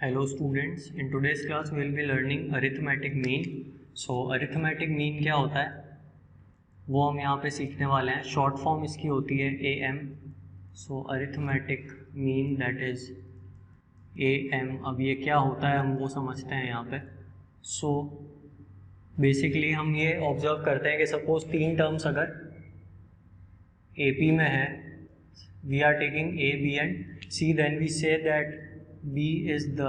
Hello students, in today's class we will be learning arithmetic mean. So arithmetic mean क्या होता है वो हम यहाँ पे सीखने वाले हैं. शॉर्ट फॉर्म इसकी होती है AM. So arithmetic mean that is AM. अब ये क्या होता है हम वो समझते हैं यहाँ पे. सो बेसिकली हम ये ऑब्जर्व करते हैं कि सपोज तीन टर्म्स अगर AP में है, we are taking A, B and C, then we say that B is the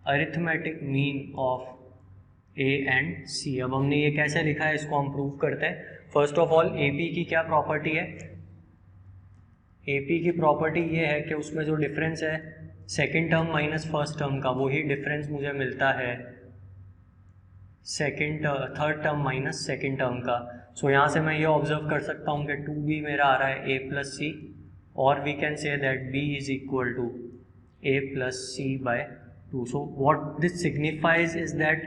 arithmetic mean of A and C. अब हमने ये कैसे लिखा है इसको हम प्रूव करते हैं. फर्स्ट ऑफ ऑल AP की क्या प्रॉपर्टी है? AP की प्रॉपर्टी ये है कि उसमें जो डिफरेंस है second term minus first term का, वही डिफरेंस मुझे मिलता है third term minus second term का. सो यहाँ से मैं ये ऑब्जर्व कर सकता हूँ कि 2B मेरा आ रहा है A plus C, or we can say that B is equal to A plus C by 2. So what this signifies is that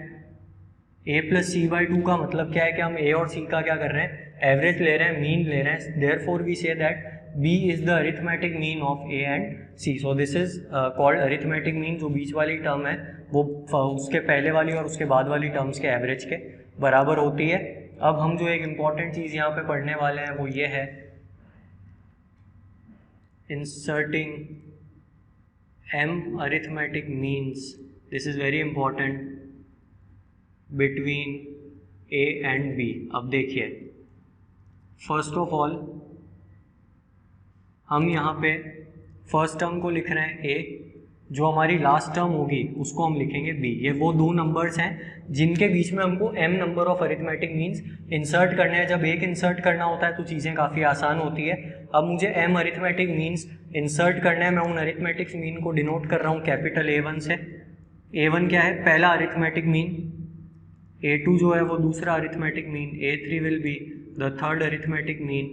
A plus C by 2 का मतलब क्या है कि हम A और C का क्या कर रहे हैं, एवरेज ले रहे हैं, मीन ले रहे हैं. therefore we say that B is the arithmetic mean of A and C. so this is called arithmetic mean. जो बीच वाली टर्म है वो उसके पहले वाली और उसके बाद वाली टर्म्स के एवरेज के बराबर होती है. अब हम जो एक इम्पॉर्टेंट चीज़ यहाँ पे पढ़ने वाले हैं वो ये है inserting M arithmetic means. This is very important between A and B. अब देखिए, फर्स्ट ऑफ ऑल हम यहाँ पे फर्स्ट टर्म को लिख रहे हैं A, जो हमारी लास्ट टर्म होगी उसको हम लिखेंगे B. ये वो दो नंबर्स हैं जिनके बीच में हमको M number of arithmetic means insert करने हैं. जब एक इंसर्ट करना होता है तो चीज़ें काफ़ी आसान होती है. अब मुझे M अरिथमेटिक मीन्स इंसर्ट करना है. मैं उन अरिथमेटिक मीन को डिनोट कर रहा हूँ कैपिटल A1 से. A1 क्या है? पहला अरिथमेटिक मीन. A2 जो है वो दूसरा arithmetic mean. A3 will be the third arithmetic mean.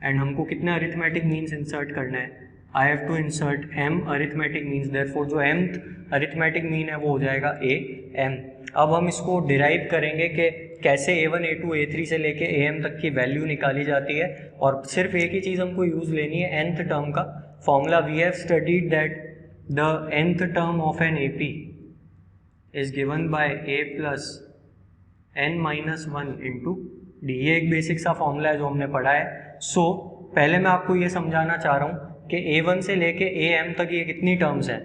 And हमको कितने अरिथमेटिक मीन्स इंसर्ट करना है? I have to insert M arithmetic means. therefore जो mth अरिथमेटिक मीन है वो हो जाएगा AM. अब हम इसको डिराइव करेंगे कि कैसे A1, A2, A3 से लेके AM तक की वैल्यू निकाली जाती है. और सिर्फ एक ही चीज़ हमको यूज़ लेनी है, nth टर्म का formula. We have studied that the nth term of an AP is given by A plus n minus 1 into D. ये एक बेसिक सा फॉर्मूला है जो हमने पढ़ा है. सो पहले मैं आपको ये समझाना चाह रहा हूँ कि A1 से लेके AM तक ये कितनी टर्म्स हैं.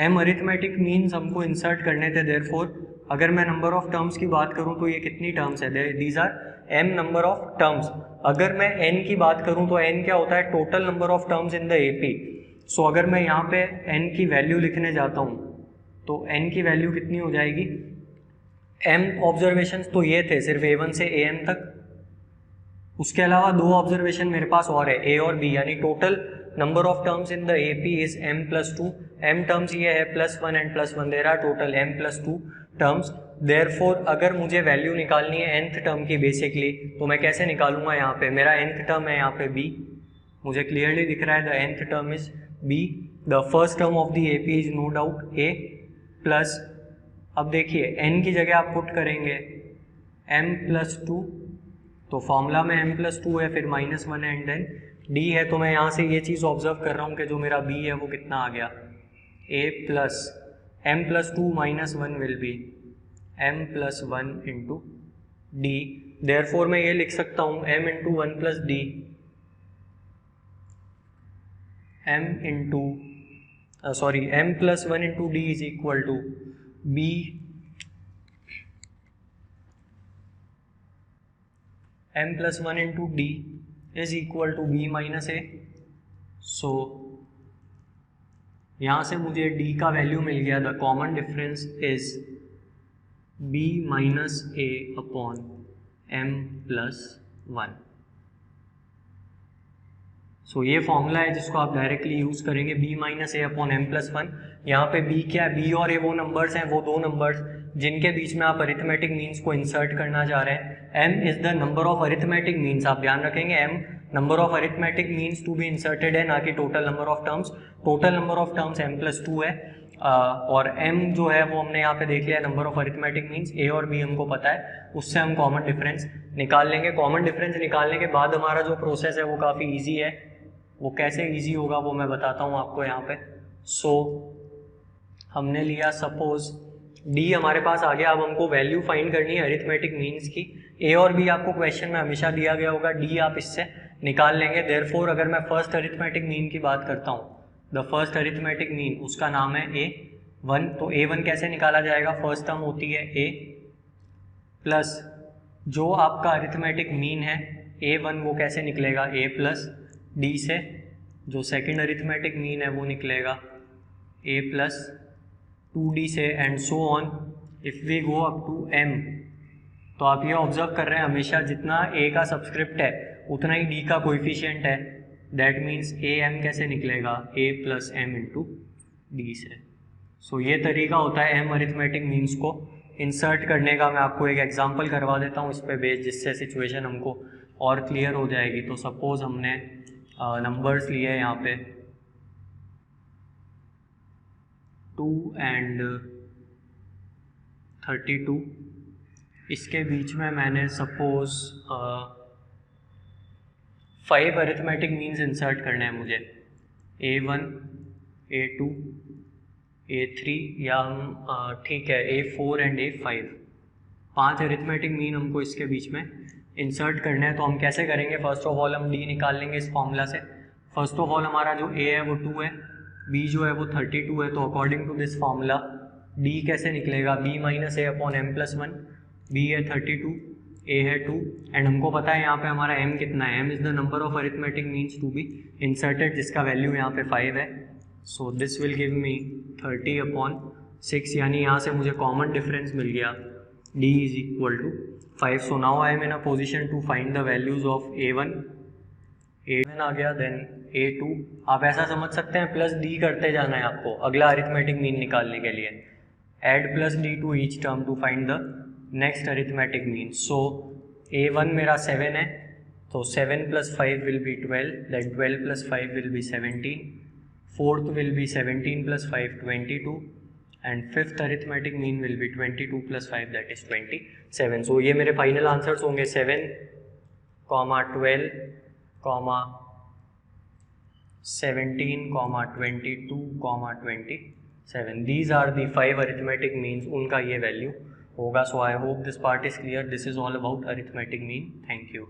M अरिथमेटिक मीन्स हमको इंसर्ट करने थे. देयरफॉर अगर मैं नंबर ऑफ टर्म्स की बात करूं तो ये कितनी टर्म्स है? These are M number of terms. अगर मैं N की बात करूं तो N क्या होता है? Total number of terms in the AP. सो अगर मैं यहाँ पे N की वैल्यू लिखने जाता हूँ तो N की वैल्यू कितनी हो जाएगी? M ऑब्जर्वेशंस तो ये थे सिर्फ A1 से AM तक. उसके अलावा दो ऑब्जर्वेशन मेरे पास और है, A और B, यानी total number of terms in the AP is M plus 2. M terms ये है +1 and +1. There are total M plus 2 terms. Therefore अगर मुझे वैल्यू निकालनी है nth टर्म की बेसिकली, तो मैं कैसे निकालूंगा? यहाँ पे मेरा nth टर्म है यहाँ पे B. मुझे क्लियरली दिख रहा है the nth term is B. The first term of the AP is no doubt A plus, अब देखिए n की जगह आप पुट करेंगे M प्लस 2, तो फॉर्मूला में M प्लस 2 है, फिर -1 एंड देन D है. तो मैं यहाँ से ये चीज़ ऑब्जर्व कर रहा हूँ कि जो मेरा B है वो कितना आ गया? A plus M plus 2 -1 will be M plus 1 into D. Therefore मैं ये लिख सकता हूँ M into 1 plus D, M plus 1 into D is equal to B M plus 1 into D is equal to B minus A. So यहाँ से मुझे D का value मिल गया. The common difference is B minus A upon M plus 1. So ये formula है जिसको आप डायरेक्टली यूज़ करेंगे, B minus A upon M plus 1. यहाँ पे B क्या है? B और A वो नंबर्स हैं, वो दो नंबर्स जिनके बीच में आप अरिथमेटिक मीन्स को इंसर्ट करना चाह रहे हैं. M is the number of arithmetic means. आप ध्यान रखेंगे M number of arithmetic means to be inserted है, ना कि total number of terms. Total number of terms M plus 2 है. और M जो है वो हमने यहाँ पे देख लिया, number of arithmetic means. A और B हमको पता है, उससे हम कॉमन डिफरेंस निकाल लेंगे. कॉमन डिफरेंस निकालने के बाद हमारा जो प्रोसेस है वो काफ़ी ईजी है. वो कैसे इजी होगा वो मैं बताता हूँ आपको यहाँ पे. सो हमने लिया सपोज डी हमारे पास आ गया। अब हमको वैल्यू फाइंड करनी है अरिथमेटिक मीन्स की। ए और बी आपको क्वेश्चन में हमेशा दिया गया होगा, डी आप इससे निकाल लेंगे। देयरफॉर अगर मैं फर्स्ट अरिथमेटिक मीन की बात करता हूँ, द फर्स्ट अरिथमेटिक मीन उसका नाम है A1। तो A1 कैसे निकाला जाएगा? फर्स्ट टर्म होती है A प्लस जो आपका अरिथमेटिक मीन है A1 वो कैसे निकलेगा? A प्लस डी से। जो सेकेंड अरिथमेटिक मीन है वो निकलेगा A प्लस 2D से, and so on if we go up to M। तो आप ये ऑब्जर्व कर रहे हैं हमेशा जितना A का सब्सक्रिप्ट है उतना ही D का कोएफिशिएंट है। दैट मीन्स AM कैसे निकलेगा? A plus M into D से। सो ये तरीका होता है M अरिथमेटिक मीन्स को इंसर्ट करने का। मैं आपको एक एग्जांपल करवा देता हूँ इस पे बेस, जिससे सिचुएशन हमको और क्लियर हो जाएगी। तो सपोज हमने नंबर्स लिए यहाँ पे 2 एंड 32, इसके बीच में मैंने सपोज 5 अरिथमेटिक मीन्स इंसर्ट करने हैं मुझे, A1, A2, A3 या हम ठीक है A4 and A5। 5 arithmetic mean हमको इसके बीच में इंसर्ट करने हैं। तो हम कैसे करेंगे? फर्स्ट ऑफ ऑल हम D निकाल लेंगे इस फॉर्मूला से। फर्स्ट ऑफ ऑल हमारा जो A है वो 2 है, B जो है वो 32 है। तो according to this formula D कैसे निकलेगा? B minus A upon M plus 1। B है 32, A है 2, एंड हमको पता है यहाँ पे हमारा M कितना है? M is the number of arithmetic means to be inserted, जिसका वैल्यू यहाँ पे 5 है। So this will give me 30 upon 6, यानी यहाँ से मुझे कॉमन डिफरेंस मिल गया D is equal to 5। So now I am in a position to find the values of A1 आ गया, देन A2। आप ऐसा समझ सकते हैं प्लस D करते जाना है आपको अगला अरिथमेटिक मीन निकालने के लिए। Add plus D to each term to find the next arithmetic mean. So A1 मेरा 7 है, तो 7 plus 5 will be 12, then 12 plus 5 will be 17, fourth will be 17 plus 5 22, and fifth arithmetic mean will be 22 plus 5 that is 27। So ये मेरे final answers होंगे 7, 12, 17, 22, 27। These are the 5 arithmetic means, उनका ये value होगा। So I hope this part is clear. This is all about arithmetic mean. Thank you.